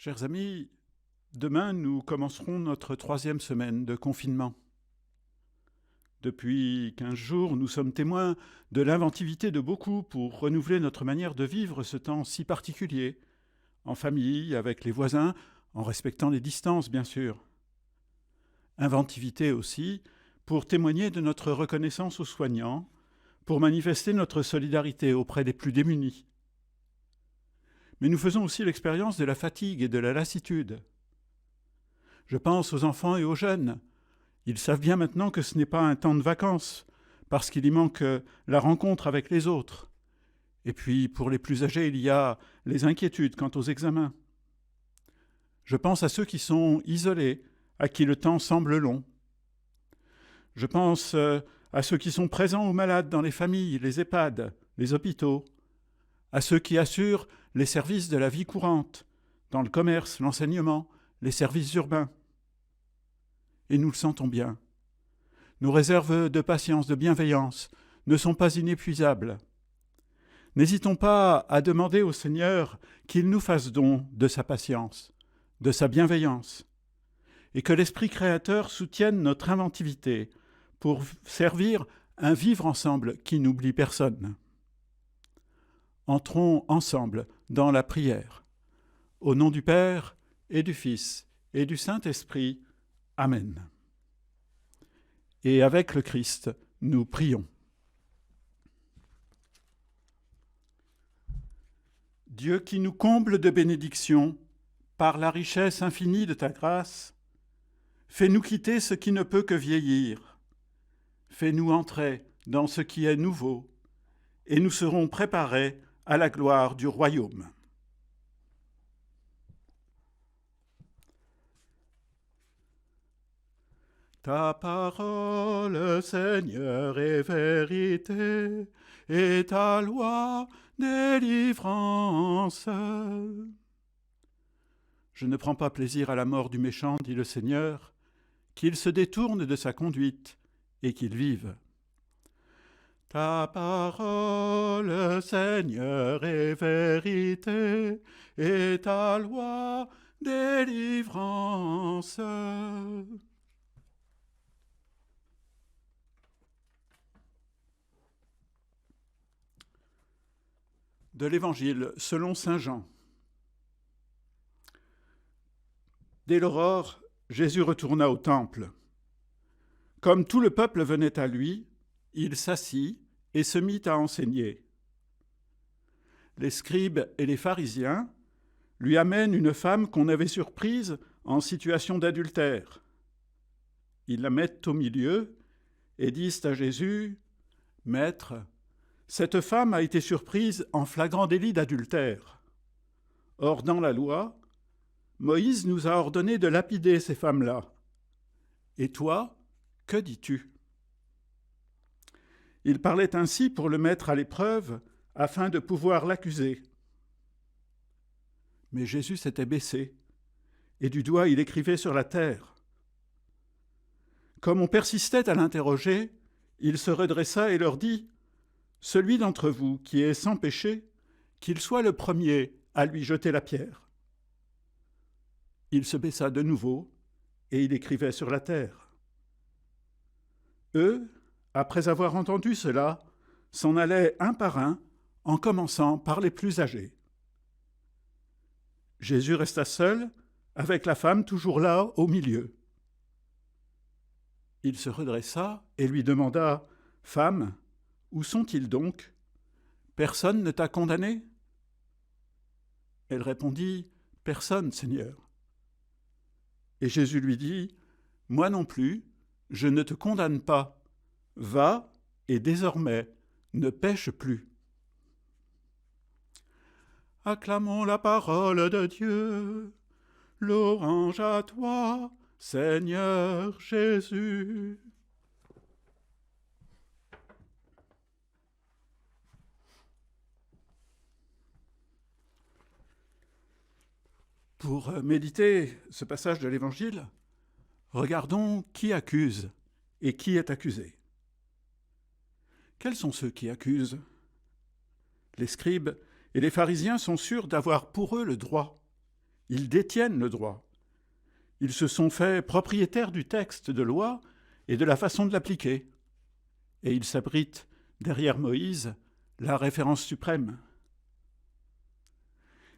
Chers amis, demain nous commencerons notre 3e semaine de confinement. Depuis 15 jours, nous sommes témoins de l'inventivité de beaucoup pour renouveler notre manière de vivre ce temps si particulier, en famille, avec les voisins, en respectant les distances, bien sûr. Inventivité aussi pour témoigner de notre reconnaissance aux soignants, pour manifester notre solidarité auprès des plus démunis. Mais nous faisons aussi l'expérience de la fatigue et de la lassitude. Je pense aux enfants et aux jeunes. Ils savent bien maintenant que ce n'est pas un temps de vacances, parce qu'il y manque la rencontre avec les autres. Et puis, pour les plus âgés, il y a les inquiétudes quant aux examens. Je pense à ceux qui sont isolés, à qui le temps semble long. Je pense à ceux qui sont présents aux malades dans les familles, les EHPAD, les hôpitaux, à ceux qui assurent les services de la vie courante, dans le commerce, l'enseignement, les services urbains. Et nous le sentons bien. Nos réserves de patience, de bienveillance ne sont pas inépuisables. N'hésitons pas à demander au Seigneur qu'il nous fasse don de sa patience, de sa bienveillance, et que l'Esprit créateur soutienne notre inventivité pour servir un vivre ensemble qui n'oublie personne. Entrons ensemble dans la prière. Au nom du Père et du Fils et du Saint-Esprit. Amen. Et avec le Christ, nous prions. Dieu qui nous comble de bénédictions par la richesse infinie de ta grâce, fais-nous quitter ce qui ne peut que vieillir. Fais-nous entrer dans ce qui est nouveau, et nous serons préparés à la gloire du royaume. Ta parole, Seigneur, est vérité, et ta loi, délivrance. Je ne prends pas plaisir à la mort du méchant, dit le Seigneur, qu'il se détourne de sa conduite et qu'il vive. Ta parole, Seigneur, est vérité, et ta loi, délivrance. De l'Évangile selon saint Jean. Dès l'aurore, Jésus retourna au temple. Comme tout le peuple venait à lui, il s'assit et se mit à enseigner. Les scribes et les pharisiens lui amènent une femme qu'on avait surprise en situation d'adultère. Ils la mettent au milieu et disent à Jésus, « Maître, cette femme a été surprise en flagrant délit d'adultère. Or, dans la loi, Moïse nous a ordonné de lapider ces femmes-là. Et toi, que dis-tu » Il parlait ainsi pour le mettre à l'épreuve, afin de pouvoir l'accuser. Mais Jésus s'était baissé, et du doigt il écrivait sur la terre. Comme on persistait à l'interroger, il se redressa et leur dit « Celui d'entre vous qui est sans péché, qu'il soit le premier à lui jeter la pierre. » Il se baissa de nouveau, et il écrivait sur la terre. Eux, après avoir entendu cela, s'en allaient un par un, en commençant par les plus âgés. Jésus resta seul, avec la femme toujours là, au milieu. Il se redressa et lui demanda « Femme, où sont-ils donc ? Personne ne t'a condamné ?» Elle répondit « Personne, Seigneur. » Et Jésus lui dit « Moi non plus, je ne te condamne pas. Va, et désormais, ne pêche plus. » Acclamons la parole de Dieu. Louange à toi, Seigneur Jésus. Pour méditer ce passage de l'Évangile, regardons qui accuse et qui est accusé. Quels sont ceux qui accusent ? Les scribes et les pharisiens sont sûrs d'avoir pour eux le droit. Ils détiennent le droit. Ils se sont faits propriétaires du texte de loi et de la façon de l'appliquer. Et ils s'abritent derrière Moïse, la référence suprême.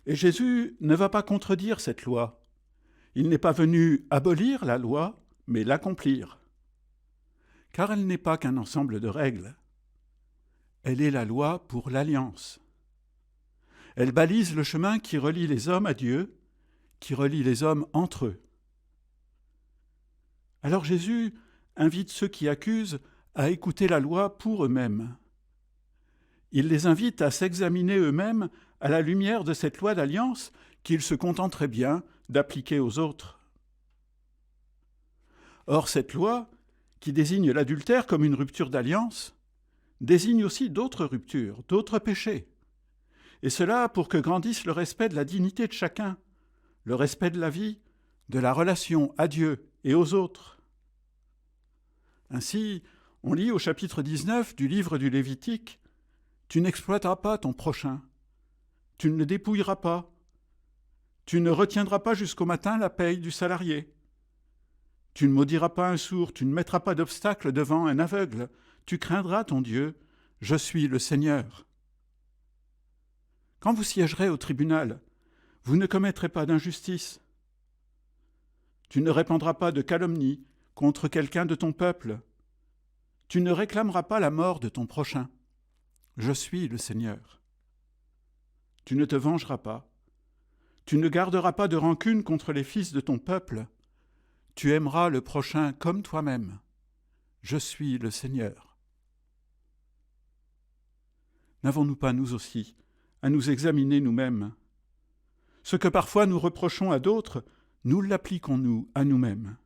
Et Jésus ne va pas contredire cette loi. Il n'est pas venu abolir la loi, mais l'accomplir. Car elle n'est pas qu'un ensemble de règles. Elle est la loi pour l'alliance. Elle balise le chemin qui relie les hommes à Dieu, qui relie les hommes entre eux. Alors Jésus invite ceux qui accusent à écouter la loi pour eux-mêmes. Il les invite à s'examiner eux-mêmes à la lumière de cette loi d'alliance qu'ils se contenteraient bien d'appliquer aux autres. Or, cette loi, qui désigne l'adultère comme une rupture d'alliance, désigne aussi d'autres ruptures, d'autres péchés. Et cela pour que grandisse le respect de la dignité de chacun, le respect de la vie, de la relation à Dieu et aux autres. Ainsi, on lit au chapitre 19 du livre du Lévitique « Tu n'exploiteras pas ton prochain, tu ne le dépouilleras pas, tu ne retiendras pas jusqu'au matin la paye du salarié, tu ne maudiras pas un sourd, tu ne mettras pas d'obstacle devant un aveugle, tu craindras ton Dieu, je suis le Seigneur. » Quand vous siégerez au tribunal, vous ne commettrez pas d'injustice. Tu ne répandras pas de calomnie contre quelqu'un de ton peuple. Tu ne réclameras pas la mort de ton prochain. Je suis le Seigneur. Tu ne te vengeras pas. Tu ne garderas pas de rancune contre les fils de ton peuple. Tu aimeras le prochain comme toi-même. Je suis le Seigneur. N'avons-nous pas, nous aussi, à nous examiner nous-mêmes? Ce que parfois nous reprochons à d'autres, nous l'appliquons-nous à nous-mêmes?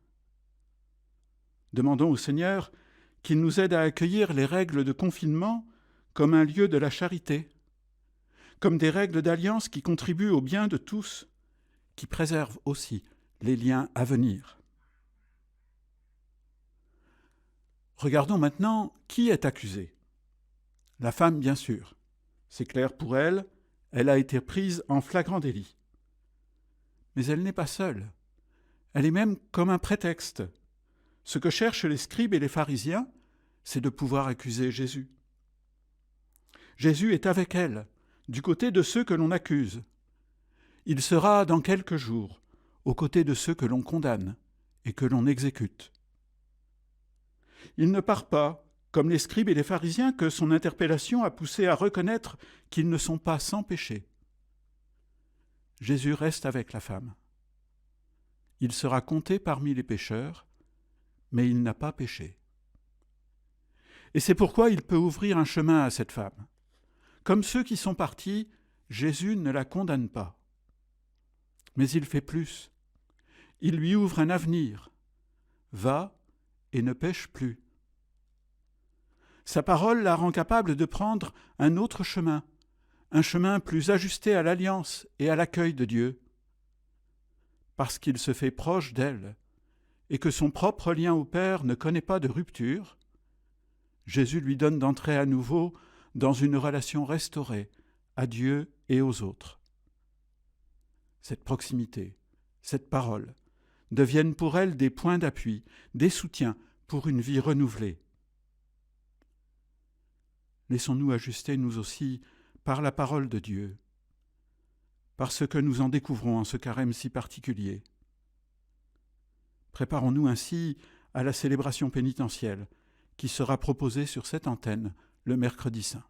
Demandons au Seigneur qu'il nous aide à accueillir les règles de confinement comme un lieu de la charité, comme des règles d'alliance qui contribuent au bien de tous, qui préservent aussi les liens à venir. Regardons maintenant qui est accusé. La femme, bien sûr. C'est clair pour elle, elle a été prise en flagrant délit. Mais elle n'est pas seule. Elle est même comme un prétexte. Ce que cherchent les scribes et les pharisiens, c'est de pouvoir accuser Jésus. Jésus est avec elle, du côté de ceux que l'on accuse. Il sera dans quelques jours aux côtés de ceux que l'on condamne et que l'on exécute. Il ne part pas, comme les scribes et les pharisiens, que son interpellation a poussé à reconnaître qu'ils ne sont pas sans péché. Jésus reste avec la femme. Il sera compté parmi les pécheurs, mais il n'a pas péché. Et c'est pourquoi il peut ouvrir un chemin à cette femme. Comme ceux qui sont partis, Jésus ne la condamne pas. Mais il fait plus. Il lui ouvre un avenir. Va et ne pêche plus. Sa parole la rend capable de prendre un autre chemin, un chemin plus ajusté à l'alliance et à l'accueil de Dieu. Parce qu'il se fait proche d'elle et que son propre lien au Père ne connaît pas de rupture, Jésus lui donne d'entrer à nouveau dans une relation restaurée à Dieu et aux autres. Cette proximité, cette parole, deviennent pour elle des points d'appui, des soutiens pour une vie renouvelée. Laissons-nous ajuster nous aussi par la parole de Dieu, par ce que nous en découvrons en ce carême si particulier. Préparons-nous ainsi à la célébration pénitentielle qui sera proposée sur cette antenne le mercredi saint.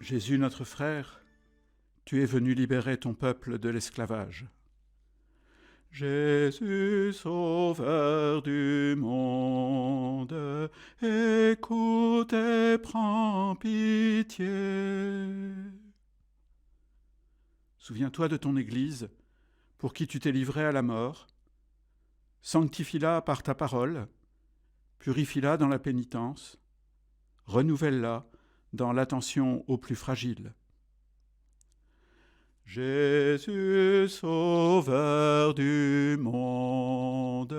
Jésus notre frère, tu es venu libérer ton peuple de l'esclavage. Jésus, sauveur du monde, écoute et prends pitié. Souviens-toi de ton Église, pour qui tu t'es livré à la mort. Sanctifie-la par ta parole, purifie-la dans la pénitence, renouvelle-la dans l'attention aux plus fragiles. Jésus, sauveur du monde,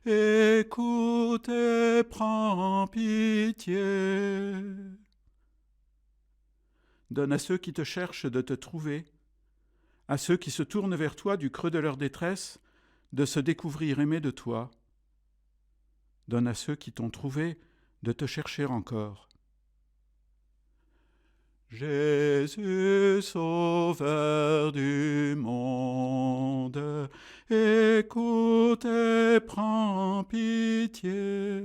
écoute et prends pitié. Donne à ceux qui te cherchent de te trouver, à ceux qui se tournent vers toi du creux de leur détresse, de se découvrir aimés de toi. Donne à ceux qui t'ont trouvé de te chercher encore. Jésus, sauveur du monde, écoute et prends pitié.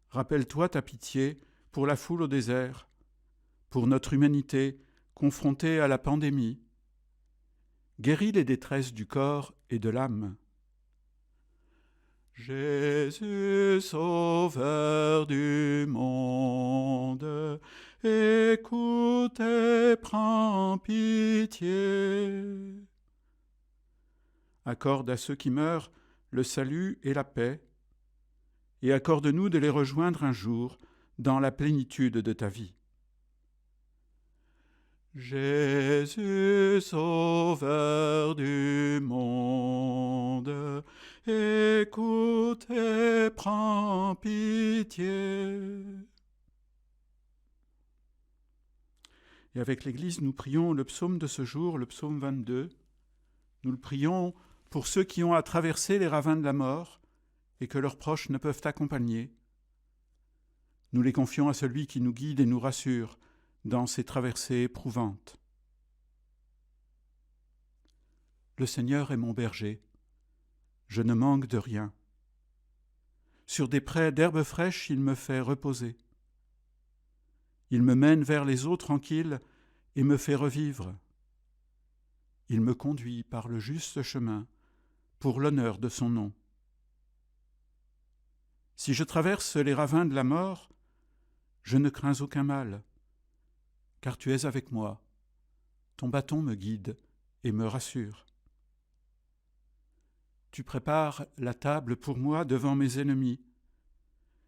Rappelle-toi ta pitié pour la foule au désert, pour notre humanité confrontée à la pandémie. Guéris les détresses du corps et de l'âme. Jésus, sauveur du monde, écoute et prends pitié. Accorde à ceux qui meurent le salut et la paix, et accorde-nous de les rejoindre un jour dans la plénitude de ta vie. Jésus, sauveur du monde, écoute et prends pitié. Et avec l'Église, nous prions le psaume de ce jour, le psaume 22. Nous le prions pour ceux qui ont à traverser les ravins de la mort et que leurs proches ne peuvent accompagner. Nous les confions à celui qui nous guide et nous rassure dans ces traversées éprouvantes. Le Seigneur est mon berger, je ne manque de rien. Sur des prés d'herbes fraîches, il me fait reposer. Il me mène vers les eaux tranquilles et me fait revivre. Il me conduit par le juste chemin pour l'honneur de son nom. Si je traverse les ravins de la mort, je ne crains aucun mal, car tu es avec moi. Ton bâton me guide et me rassure. Tu prépares la table pour moi devant mes ennemis.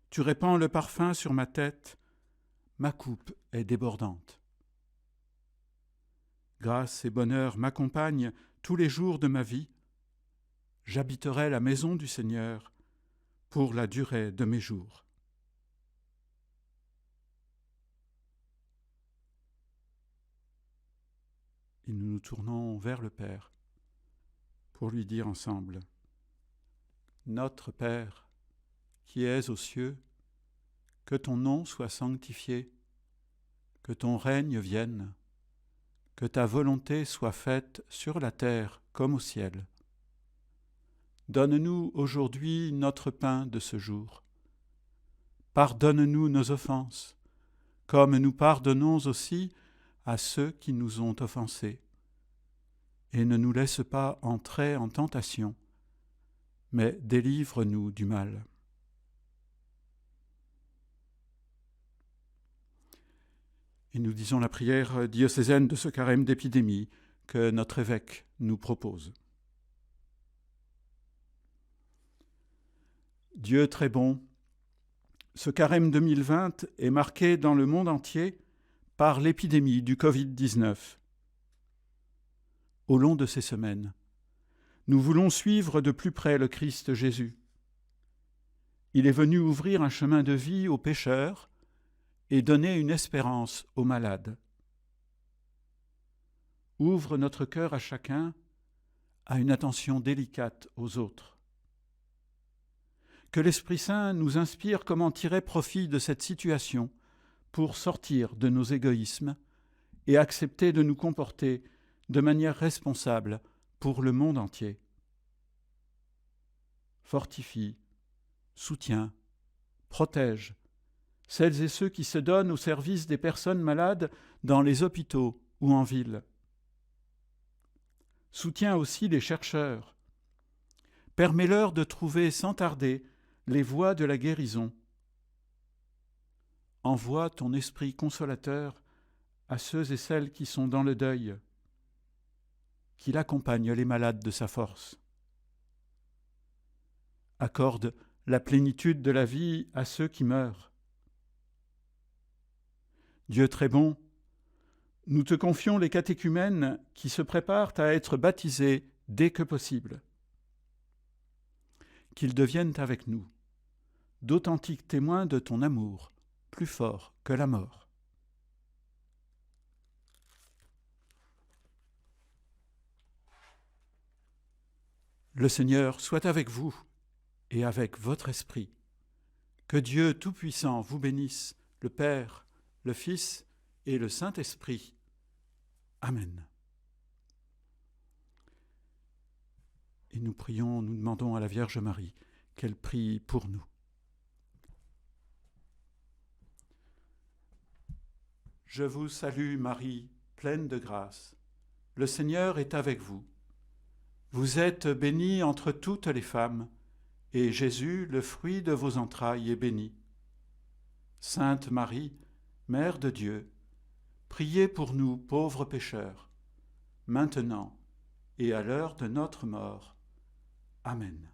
Tu répands le parfum sur ma tête. Ma coupe est débordante. Grâce et bonheur m'accompagnent tous les jours de ma vie. J'habiterai la maison du Seigneur pour la durée de mes jours. Et nous nous tournons vers le Père pour lui dire ensemble: Notre Père, qui es aux cieux, que ton nom soit sanctifié, que ton règne vienne, que ta volonté soit faite sur la terre comme au ciel. Donne-nous aujourd'hui notre pain de ce jour. Pardonne-nous nos offenses, comme nous pardonnons aussi à ceux qui nous ont offensés. Et ne nous laisse pas entrer en tentation, mais délivre-nous du mal. Et nous disons la prière diocésaine de ce carême d'épidémie que notre évêque nous propose. Dieu très bon, ce carême 2020 est marqué dans le monde entier par l'épidémie du Covid-19. Au long de ces semaines, nous voulons suivre de plus près le Christ Jésus. Il est venu ouvrir un chemin de vie aux pécheurs et donner une espérance aux malades. Ouvre notre cœur à chacun à une attention délicate aux autres. Que l'Esprit Saint nous inspire comment tirer profit de cette situation pour sortir de nos égoïsmes et accepter de nous comporter de manière responsable pour le monde entier. Fortifie, soutiens, protège, celles et ceux qui se donnent au service des personnes malades dans les hôpitaux ou en ville. Soutiens aussi les chercheurs. Permets-leur de trouver sans tarder les voies de la guérison. Envoie ton esprit consolateur à ceux et celles qui sont dans le deuil, qu'il accompagne les malades de sa force. Accorde la plénitude de la vie à ceux qui meurent. Dieu très bon, nous te confions les catéchumènes qui se préparent à être baptisés dès que possible. Qu'ils deviennent avec nous d'authentiques témoins de ton amour, plus fort que la mort. Le Seigneur soit avec vous et avec votre esprit. Que Dieu Tout-Puissant vous bénisse, le Père, le Fils et le Saint-Esprit. Amen. Et nous prions, nous demandons à la Vierge Marie qu'elle prie pour nous. Je vous salue Marie, pleine de grâce. Le Seigneur est avec vous. Vous êtes bénie entre toutes les femmes, et Jésus, le fruit de vos entrailles, est béni. Sainte Marie, Mère de Dieu, priez pour nous pauvres pécheurs, maintenant et à l'heure de notre mort. Amen.